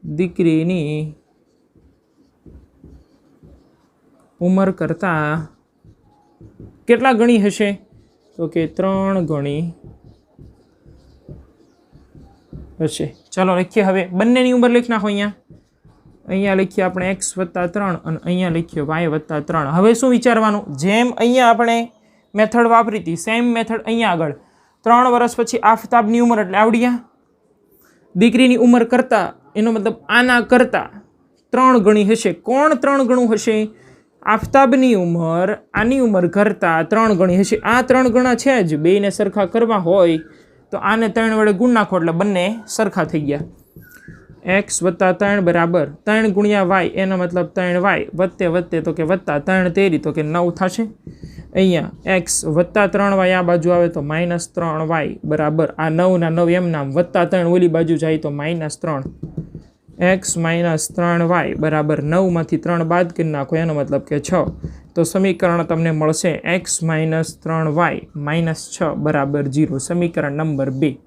દીકરીની ઉંમર કરતાં કેટલા ગણી હશે? તો કે 3 ગણી હશે. ચાલો લખીએ. હવે બંનેની ઉંમર લખી નાખો. અહીંયા લખીએ આપણે x + 3 અને અહીંયા લખીએ y + 3. હવે શું વિચારવાનું? જેમ અહીંયા આપણે મેથડ વાપરી હતી, સેમ મેથડ અહીંયા આગળ. 3 વર્ષ પછી આફતાબની ઉંમર એટલે આવડ્યા. દીકરીની ઉંમર કરતાં, એનો મતલબ આના કરતાં 3 ગણી હશે. કોણ 3 ગણું હશે? આફતાબની ઉંમર આની ઉંમર કરતાં 3 ગણી હશે. આ 3 ગણા છે જ, બેયને સરખા કરવા હોય તો આને 3 વડે ગુણ નાખો એટલે બંને સરખા થઈ ગયા. x + 3 બરાબર 3 × y, એનો મતલબ 3y વત્તે તો કે વત્તા 3 તેરી તો કે 9 થશે. અહીંયા x + 3y આ બાજુ આવે તો -3y બરાબર આ 9 ના 9 એમ નામ, +3 ઓલી બાજુ જાય તો -3. x - 3y બરાબર 9 માંથી 3 બાદ કરી નાખો, એનો મતલબ કે 6. તો સમીકરણ તમને મળશે x - 3y - 6 બરાબર 0. સમીકરણ નંબર 2.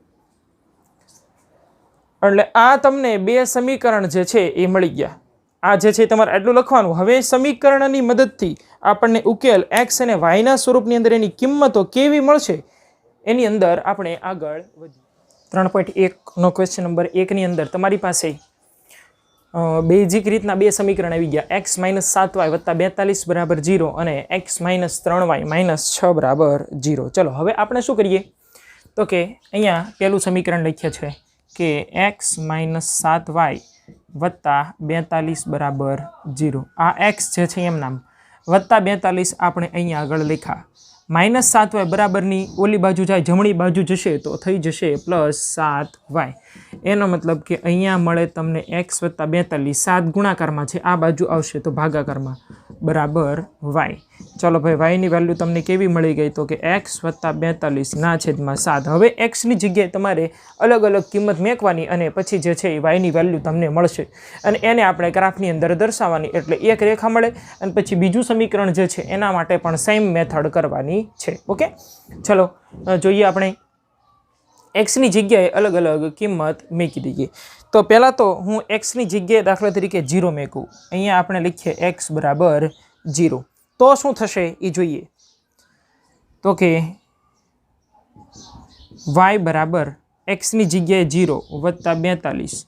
એટલે આ તમને 2 સમીકરણ જે છે એ મળી ગયા. આ જે છે તમારે આટલું લખવાનું. હવે સમીકરણની મદદથી આપણને ઉકેલ x અને y ના સ્વરૂપની અંદર એની કિંમતો કેવી મળશે, એની અંદર આપણે આગળ વધીએ. 3.1 નો ક્વેશ્ચન નંબર 1 ની અંદર તમારી પાસે બેઝિક રીતના 2 સમીકરણ આવી ગયા. x - 7y + 42 બરાબર 0 અને x - 3y - 6 બરાબર 0. ચલો હવે આપણે શું કરીએ તો કે અહીંયા પહેલું સમીકરણ લખીએ છે કે x - 7y + 42 બરાબર 0. આ x જે છે એમ નામ, +42 આપણે અહીંયા આગળ લખ્યા. -7y બરાબરની ઓલી બાજુ જાય, જમણી બાજુ જશે તો થઈ જશે +7y. એનો મતલબ કે અહીંયા મળે તમને x + 42, 7 ગુણાકારમાં છે, આ બાજુ આવશે તો ભાગાકારમાં બરાબર y. ચલો ભાઈ, yની વેલ્યુ તમને કેવી મળી ગઈ? તો કે x + 42/7. હવે xની જગ્યાએ તમારે અલગ અલગ કિંમત મેકવાની અને પછી જે છે એ yની વેલ્યુ તમને મળશે અને એને આપણે ગ્રાફની અંદર દર્શાવવાની. એટલે એક રેખા મળે અને પછી બીજું સમીકરણ જે છે એના માટે પણ સેમ મેથડ કરવાની છે. ઓકે, ચલો જોઈએ. આપણે એક્સની જગ્યાએ અલગ અલગ કિંમત મૂકી દઈએ. તો પહેલાં તો હું એક્સની જગ્યાએ દાખલા તરીકે 0 મૂકું. અહીંયા આપણે લખીએ x બરાબર 0. તો શું થશે એ જોઈએ. તો કે y બરાબર એક્સની જગ્યાએ 0 + 42/7.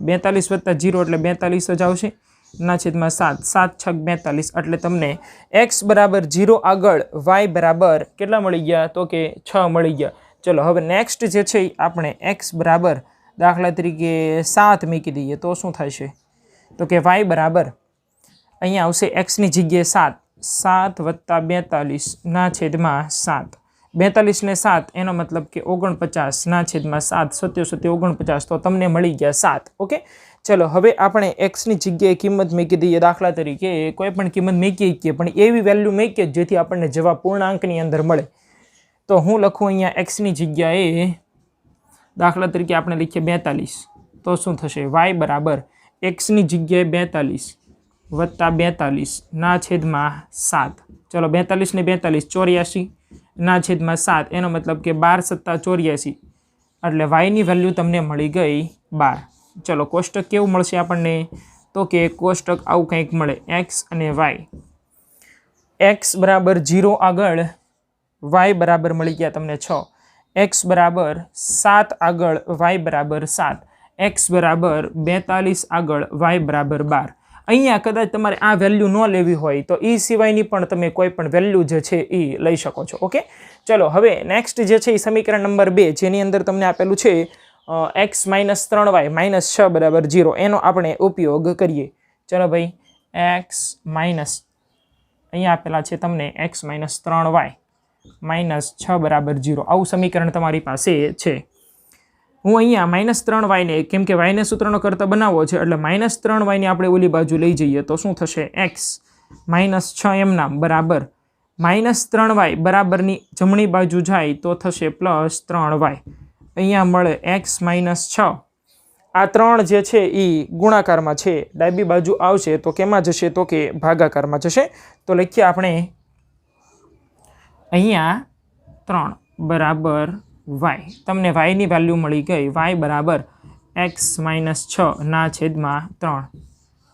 42 + 0 એટલે 42 જ આવશે ના છેદમાં 7. 7 × 6 = 42 એટલે તમને x બરાબર 0 આગળ y બરાબર કેટલા મળી ગયા? તો કે 6 મળી ગયા. ચલો હવે નેક્સ્ટ જે છે આપણે x બરાબર દાખલા તરીકે 7 મૂકી દઈએ તો શું થશે? તો કે y બરાબર અહીંયા આવશે xની જગ્યાએ 7. 7 + 42/7. 42 ને 7 એનો મતલબ કે 49/7. 7 × 7 = 49. તો તમને મળી ગયા 7. ઓકે, ચલો હવે આપણે એક્સની જગ્યાએ કિંમત મૂકી દઈએ. દાખલા તરીકે કોઈ પણ કિંમત મૂકી શકીએ, પણ એવી વેલ્યુ મૂકીએ જેથી આપણને જવાબ પૂર્ણાંકની અંદર મળે. તો હું લખું અહીંયા એક્સની જગ્યાએ દાખલા તરીકે આપણે લખીએ 42. તો શું થશે? વાય બરાબર એક્સની જગ્યાએ 42 વત્તા 42 ના છેદમાં 7. ચલો 42 ને 42 84 ના છેદમાં 7. એનો મતલબ કે 12 સત્તા 84, એટલે વાયની વેલ્યુ તમને મળી ગઈ 12. ચલો કોષ્ટક કેવું મળશે આપણને? તો કે કોષ્ટક આવું કંઈક મળે, એક્સ અને વાય. એક્સ બરાબર 0 આગળ વાય બરાબર મળી ગયા તમને 6, એક્સ બરાબર 7 આગળ વાય બરાબર 7, એક્સ બરાબર 42 આગળ વાય બરાબર 12. અહીંયા કદાચ તમારે આ વેલ્યુ ન લેવી હોય તો એ સિવાયની પણ તમે કોઈ પણ વેલ્યુ જે છે એ લઈ શકો છો. ઓકે, ચલો હવે નેક્સ્ટ જે છે એ સમીકરણ નંબર 2, જેની અંદર તમને આપેલું છે x - 3y - 6 બરાબર 0. એનો આપણે ઉપયોગ કરીએ. ચલો ભાઈ, x માઇનસ અહીંયા આપેલા છે તમને x - 3y - 6 બરાબર 0. આવું સમીકરણ તમારી પાસે છે. હું અહીંયા -3y ને, કેમ કે y ને સૂત્રનો કરતા બનાવવો છે એટલે -3y ને આપણે ઓલી બાજુ લઈ જઈએ તો શું થશે? x - 6 એમ નામ બરાબર -3y બરાબરની જમણી બાજુ જાય તો થશે +3y. અહીંયા મળે x - 6. આ 3 જે છે એ ગુણાકારમાં છે, ડાબી બાજુ આવશે તો કેમાં જશે? તો કે ભાગાકારમાં જશે. તો લખીએ આપણે અહીંયા 3 બરાબર y. તમને yની વેલ્યુ મળી ગઈ, y બરાબર x - 6 ના છેદમાં 3.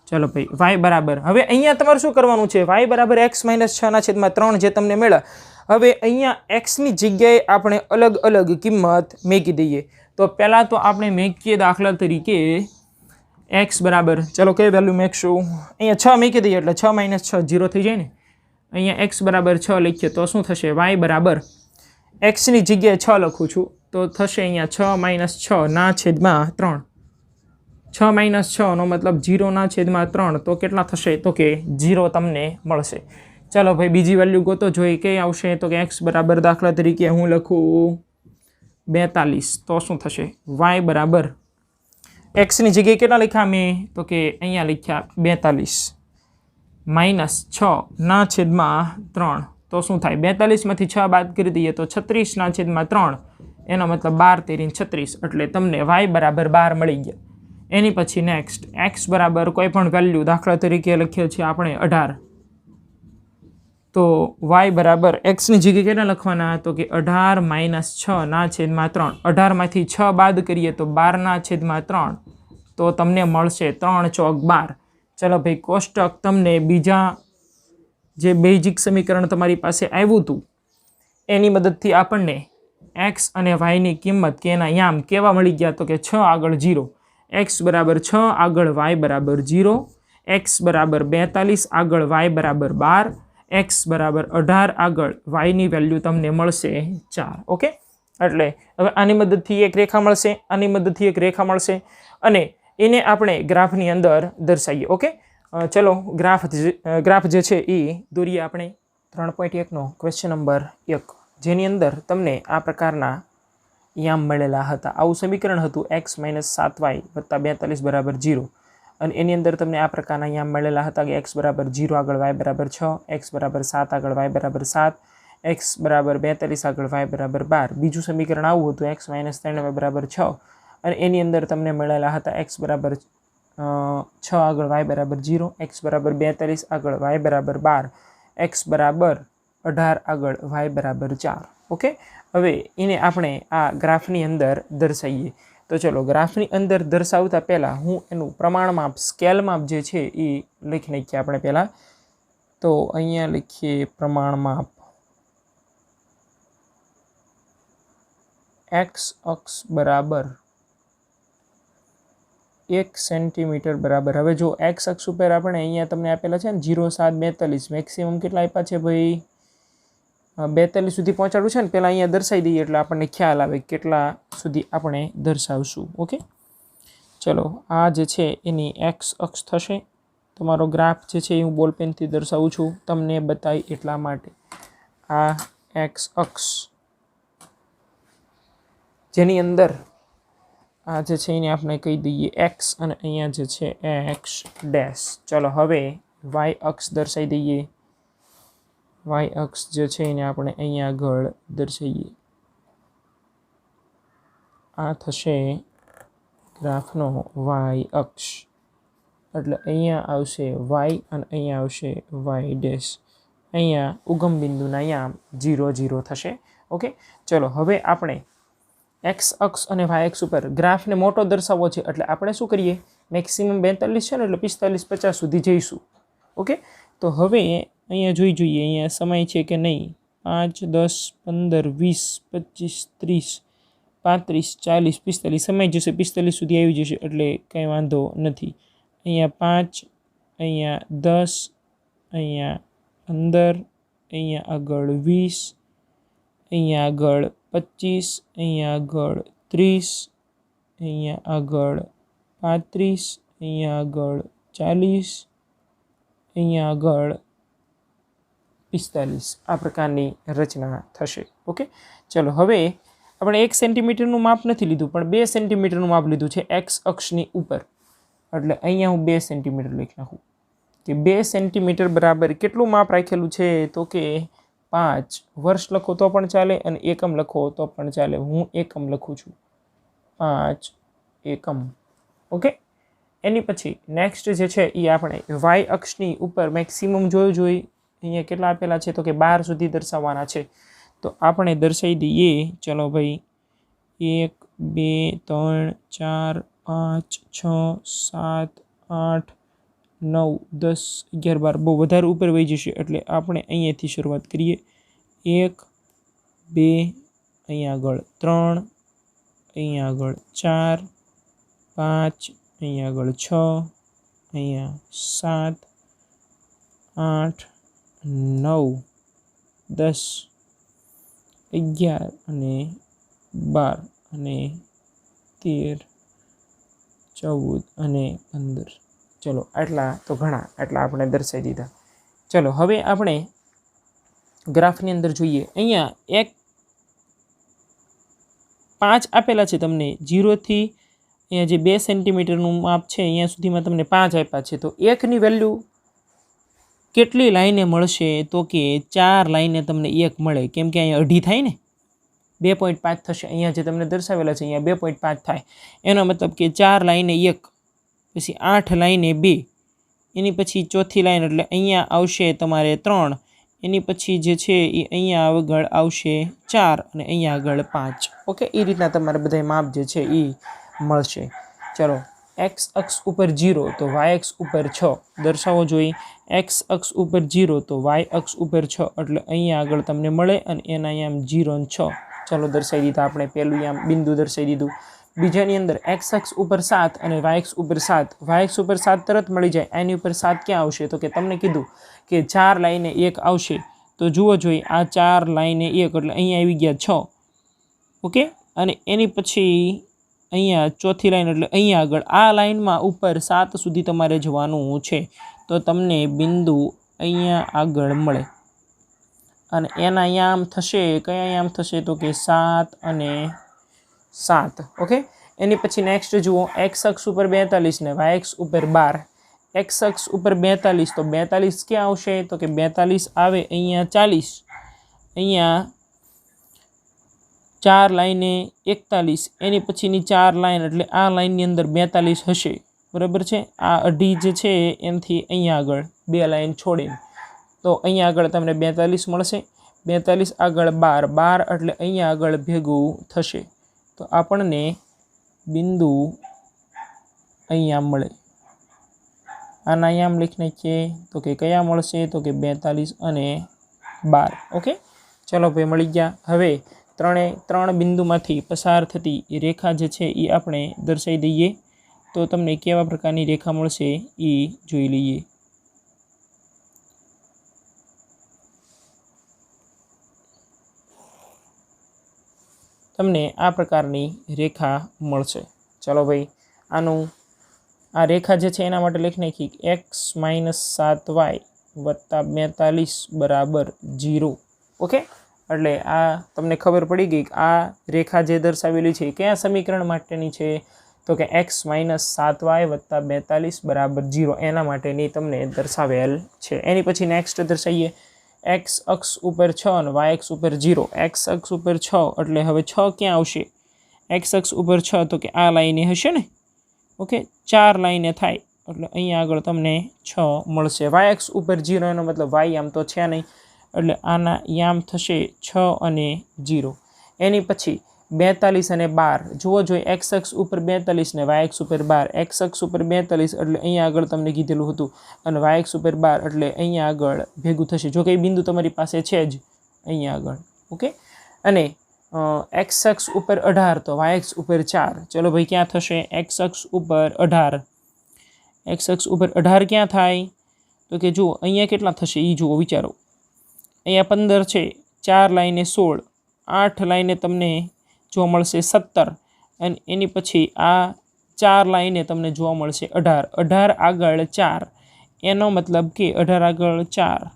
ચલો ભાઈ, y બરાબર, હવે અહીંયા તમારે શું કરવાનું છે? y બરાબર x - 6 ના છેદમાં 3 જે તમને મળ્યા. હવે અહીંયા એક્સની જગ્યાએ આપણે અલગ અલગ કિંમત મૂકી દઈએ. તો પહેલાં તો આપણે મૂકીએ દાખલા તરીકે એક્સ બરાબર, ચલો કઈ વેલ્યુ મૂકશું? અહીંયા 6 મૂકી દઈએ એટલે 6 - 6 0 થઈ જાય ને. અહીંયા એક્સ બરાબર 6 લખીએ તો શું થશે? y બરાબર એક્સની જગ્યાએ 6 લખું છું તો થશે અહીંયા 6 - 6 ના છેદમાં 3. 6 - 6 નો મતલબ 0 ના છેદમાં 3. તો કેટલા થશે? તો કે 0 તમને મળશે. ચાલો ભાઈ, બીજી વેલ્યુ ગોતો, જોઈ કઈ આવશે? તો કે એક્સ બરાબર દાખલા તરીકે હું લખું 42. તો શું થશે? y બરાબર એક્સની જગ્યાએ કેટલા લખ્યા મેં? તો કે અહીંયા લખ્યા 42 -6 ના છેદમાં 3. તો શું થાય? 42માંથી 6 બાદ કરી દઈએ તો 36 ના છેદમાં 3. એનો મતલબ 12 × 36, એટલે તમને y બરાબર 12 મળી ગયા. એની પછી નેક્સ્ટ x બરાબર કોઈ પણ વેલ્યુ, દાખલા તરીકે લખીએ છીએ આપણે 18. તો y બરાબર એક્સની જગ્યાએ કેટલા લખવાના? તો કે 18 - 6 ના છેદમાં 3. 18માંથી 6 બાદ કરીએ તો 12 ના છેદમાં 3. તો તમને મળશે 3 × 4 = 12. ચલો ભાઈ, કોષ્ટક તમને બીજા જે બેઝિક સમીકરણ તમારી પાસે આવ્યું હતું એની મદદથી આપણને x અને yની કિંમત કે એના યામ કેવા મળી ગયા? તો કે 6 આગળ 0, x બરાબર 6 આગળ y બરાબર 0, x બરાબર 42 આગળ y બરાબર 12, x બરાબર 18 આગળ yની વેલ્યુ તમને મળશે 4. ઓકે, એટલે હવે આની મદદથી એક રેખા મળશે, આની મદદથી એક રેખા મળશે અને એને આપણે ગ્રાફની અંદર દર્શાવીએ. ઓકે, ચલો ગ્રાફ જે છે એ દોરીએ આપણે. 3.1નો ક્વેશ્ચન નંબર 1, જેની અંદર તમને આ પ્રકારના યામ મળેલા હતા. આવું સમીકરણ હતું x - 7y + 42 બરાબર 0. અને એની અંદર તમને આ પ્રકારના યામ મળેલા હતા કે x બરાબર 0 આગળ y બરાબર 6, x બરાબર 7 આગળ y બરાબર 7, x બરાબર 42 આગળ y બરાબર 12. બીજું સમીકરણ આવું હતું x - 3y બરાબર 6, અને એની અંદર તમને મળેલા હતા x બરાબર 6 આગળ y બરાબર 0, x બરાબર 42 આગળ y બરાબર 12, x બરાબર 18 આગળ y બરાબર 4. ઓકે, હવે એને આપણે આ ગ્રાફની અંદર દર્શાવીએ. તો ચલો, ગ્રાફની અંદર દર્શાવતા પહેલાં હું એનું પ્રમાણ માપ, સ્કેલ માપ જે છે એ લખી નાખીએ આપણે પહેલાં. તો અહીંયા લખીએ પ્રમાણ માપ, x અક્ષ બરાબર 1 સેન્ટીમીટર બરાબર. હવે જો x અક્ષ ઉપર આપણે અહીંયા તમને આપેલા છે ને 0, 7, 42, મેક્સિમમ કેટલા આપ્યા છે ભાઈ? 42 સુધી પહોંચાડવું છે ને. પહેલાં અહીંયા દર્શાવી દઈએ એટલે આપણને ખ્યાલ આવે કેટલા સુધી આપણે દર્શાવશું. ઓકે, ચલો, આ જે છે એની x અક્ષ થશે. તમારો ગ્રાફ જે છે એ હું બોલપેનથી દર્શાવું છું તમને બતાવી એટલા માટે. આ x અક્ષ જેની અંદર આ જે છે એને આપણે કહી દઈએ એક્સ અને અહીંયા જે છે એક્સ ડેશ. ચલો હવે વાય અક્ષ દર્શાવી દઈએ. વાય અક્ષ જે છે એને આપણે અહીંયા આગળ દર્શાવીએ. આ થશે ગ્રાફનો વાય અક્ષ. એટલે અહીંયા આવશે વાય અને અહીંયા આવશે વાય ડેશ. અહીંયા ઉગમ બિંદુના યામ 0 0 થશે. ઓકે, ચલો હવે આપણે એક્સ અક્ષ અને વાય અક્ષ ઉપર ગ્રાફને મોટો દર્શાવવો છે. એટલે આપણે શું કરીએ, મેક્સિમમ 42 છે ને એટલે 45 50 સુધી જઈશું. ઓકે, તો હવે અહીંયા જોઈએ અહીંયા સમય છે કે નહીં. 5 10 15 20 25 30 35 40 45 સમય જશે, 45 સુધી આવી જશે એટલે કંઈ વાંધો નથી. અહીંયા 5, અહીંયા 10, અહીંયા 15, અહીંયા આગળ 20, અહીંયા આગળ 25, અહીંયા આગળ 30, અહીંયા આગળ 35, અહીંયા આગળ 40, અહીંયા આગળ 45. આ પ્રકારની રચના થશે. ઓકે, ચલો હવે આપણે 1 સેન્ટીમીટરનું માપ નથી લીધું પણ 2 સેન્ટીમીટરનું માપ લીધું છે એક્સ અક્ષની ઉપર. એટલે અહીંયા હું 2 સેન્ટીમીટર લખી નાખું કે 2 સેન્ટીમીટર બરાબર કેટલું માપ રાખેલું છે, તો કે 5. વર્ષ લખો તો પણ ચાલે અને એકમ લખો તો પણ ચાલે. હું એકમ લખું છું, 5 એકમ. ઓકે, એની પછી નેક્સ્ટ જે છે એ આપણે વાય અક્ષની ઉપર મેક્સિમમ જોઈએ. અહીંયા કેટલા આપેલા છે તો કે 12 સુધી દર્શાવવાના છે. તો આપણે દર્શાવી દઈએ. ચલો ભાઈ 1 2 3 4 5 6 7 8 9 10 11 12 બહુ વધારે ઉપર વહી જશે એટલે આપણે અહીંયાથી શરૂઆત કરીએ. 1 2 અહીંયા આગળ 3, અહીંયા આગળ 4 5, અહીંયા આગળ 6, અહીંયા 7 8 9 10 11 અને 12 અને 13 14 અને 15. ચલો આટલા તો ઘણા, આટલા આપણે દર્શાવી દીધા. ચલો હવે આપણે ગ્રાફની અંદર જોઈએ. અહીંયા 5 આપેલા છે તમને 0 થી અહીંયા જે 2 સેન્ટીમીટરનું માપ છે અહીંયા સુધીમાં તમને 5 આપ્યા છે. તો 1ની વેલ્યુ કેટલી લાઈને મળશે તો કે 4 લાઈને તમને 1 મળે. કેમ કે અહીંયા અઢી થાય ને, 2.5 થશે. અહીંયા જે તમને દર્શાવેલા છે અહીંયા 2.5 થાય. એનો મતલબ કે 4 લાઈને 1, પછી 8 લાઈને 2, એની પછી ચોથી લાઈન એટલે અહીંયા આવશે તમારે 3, એની પછી જે છે એ અહીંયા આગળ આવશે 4 અને અહીંયા આગળ 5. ઓકે, એ રીતના તમારે બધા માપ જે છે એ મળશે. ચલો એક્સ અક્ષ ઉપર 0 તો વાય અક્ષ ઉપર 6 દર્શાવવો જોઈએ. એક્સ અક્ષ ઉપર 0 તો વાય અક્ષ ઉપર 6 એટલે અહીંયા આગળ તમને મળે અને એના અહીંયા 0 અને 6. ચાલો દર્શાવી દીધા આપણે. પહેલું આમ બિંદુ દર્શાવી દીધું. બીજાની અંદર એક્સ અક્ષ ઉપર 7 અને વાય અક્ષ ઉપર 7. વાય અક્ષ ઉપર 7 તરત મળી જાય. એની ઉપર 7 ક્યાં આવશે તો કે તમને કીધું કે 4 લાઈને 1 આવશે. તો જુઓ જોઈએ આ 4 લાઈને 1 એટલે અહીંયા આવી ગયા 6. ઓકે, અને એની પછી અહીંયા ચોથી લાઈન એટલે અહીંયા આગળ આ લાઈનમાં ઉપર 7 સુધી તમારે જવાનું છે. તો તમને બિંદુ અહીંયા આગળ મળે અને એના અહીંયા આમ થશે. કયા અહીંયા આમ થશે તો કે 7 અને 7. ઓકે, એની પછી નેક્સ્ટ જુઓ એક્સ અક્ષ ઉપર 42 ને વાય અક્ષ ઉપર 12. એક્સ અક્ષ ઉપર 42 તો 42 ક્યાં આવશે તો કે 42 આવે અહીંયા 40, અહીંયા 4 લાઈને 41, એની પછીની 4 લાઈન એટલે આ લાઈનની અંદર 42 હશે. બરાબર છે. આ અઢી જે છે એનાથી અહીંયા આગળ 2 લાઈન છોડીને તો અહીંયા આગળ તમને 42 મળશે. 42 આગળ 12 એટલે અહીંયા આગળ ભેગું થશે. તો આપણને બિંદુ અહીંયા મળે. આના અહીંયા આમ લખી નાખીએ તો કે કયા મળશે તો કે 42 અને 12. ઓકે, ચલો ભાઈ મળી ગયા. હવે ત્રણ બિંદુમાંથી પસાર થતી રેખા જે છે એ આપણે દર્શાવી દઈએ. તો તમને કેવા પ્રકારની રેખા મળશે એ જોઈ લઈએ. તમને આ પ્રકારની રેખા મળશે. ચલો ભાઈ આ રેખા જે છે એના માટે લખી નાખી x - 7y + 42 = 0. ઓકે, એટલે આ તમને ખબર પડી ગઈ કે આ રેખા જે દર્શાવેલી છે કયા સમીકરણ માટેની છે તો કે x - 7y + 42 = 0 એના માટેની તમને દર્શાવેલ છે. એની પછી નેક્સ્ટ દર્શાવીએ x અક્ષ ઉપર 6 અને y અક્ષ ઉપર 0. x અક્ષ ઉપર 6 એટલે હવે 6 ક્યાં આવશે? x અક્ષ ઉપર 6 તો કે આ લાઈને હશે ને. ઓકે, 4 લાઈને થાય એટલે અહીંયા આગળ તમને 6 મળશે. y અક્ષ ઉપર 0 એનો મતલબ y આમ તો છે નહીં એટલે આના યામ થશે 6 અને 0. એની પછી 42 અને 12 જુઓ જોઈએ. x અક્ષ ઉપર 42 ને y અક્ષ ઉપર 12. x અક્ષ ઉપર 42 એટલે અહીંયા આગળ તમને કીધેલું હતું અને y અક્ષ ઉપર 12 એટલે અહીંયા આગળ ભેગું થશે. જો કે એ બિંદુ તમારી પાસે છે જ અહીંયા આગળ. ઓકે, અને x અક્ષ ઉપર 18 તો y અક્ષ ઉપર 4. ચલો ભાઈ ક્યાં થશે? x અક્ષ ઉપર 18. x અક્ષ ઉપર 18 ક્યાં થાય તો કે જુઓ અહીંયા કેટલા થશે એ જુઓ, વિચારો. અહીંયા 15 છે, 4 લાઈને 16, 8 લાઈને તમને જોવા મળશે 17 અને એની પછી આ 4 લાઈને તમને જોવા મળશે 18. 18 આગળ 4 એનો મતલબ કે 18 આગળ 4.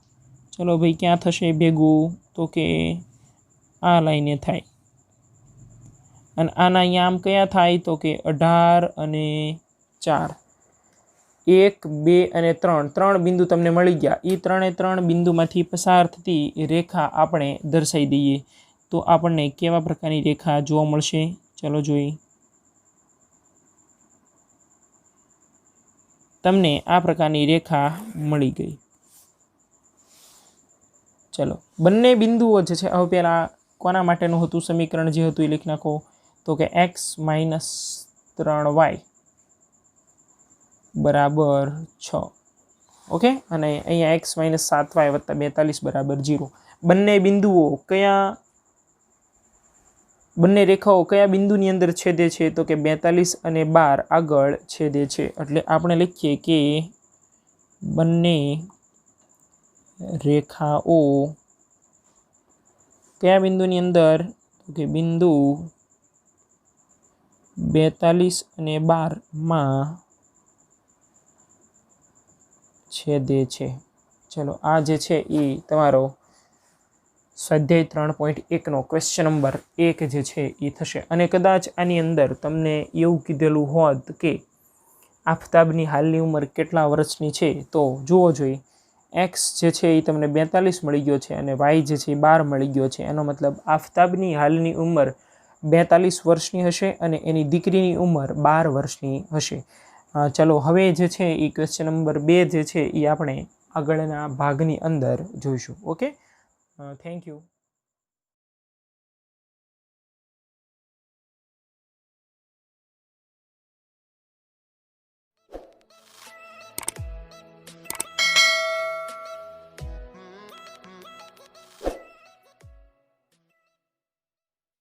ચલો ભાઈ ક્યાં થશે ભેગું તો કે આ લાઈને થાય અને આના યામ કયા થાય તો કે 18 અને 4. 1, 2 અને 3 બિંદુ તમને મળી ગયા. એ 3 બિંદુમાંથી પસાર થતી રેખા આપણે દર્શાવી દઈએ તો આપણને કેવા પ્રકારની રેખા જોવા મળશે? ચલો જોઈએ. તમને આ પ્રકારની રેખા મળી ગઈ. ચલો, બંને બિંદુઓ જે છે હવે પહેલાં કોના માટેનું હતું સમીકરણ જે હતું એ લખી નાખો તો કે x - 3y = 6. ઓકે, અને અહીંયા x - 7y + 42 = 0. બંને બિંદુઓ બંને રેખાઓ કયા બિંદુની અંદર છેદે છે તો કે 42 અને 12 આગળ છેદે છે. એટલે આપણે લખીએ કે બંને રેખાઓ કયા બિંદુની અંદર તો કે બિંદુ 42 અને 12માં છેદે છે. ચલો, આ જે છે એ તમારો સ્વાધ્યાય 3.1નો ક્વેશ્ચન નંબર 1 જે છે એ થશે. અને કદાચ આની અંદર તમને એવું કીધેલું હોત કે આફતાબની હાલની ઉંમર કેટલા વર્ષની છે તો જુઓ જોઈએ. x જે છે એ તમને 42 મળી ગયો છે અને y જે છે એ 12 મળી ગયો છે. એનો મતલબ આફતાબની હાલની ઉંમર 42 વર્ષની હશે અને એની દીકરીની ઉંમર 12 વર્ષની હશે. ચલો, હવે જે છે એ ક્વેશ્ચન નંબર 2 જે છે એ આપણે આગળના ભાગની અંદર જોઈશું. Okay, thank you.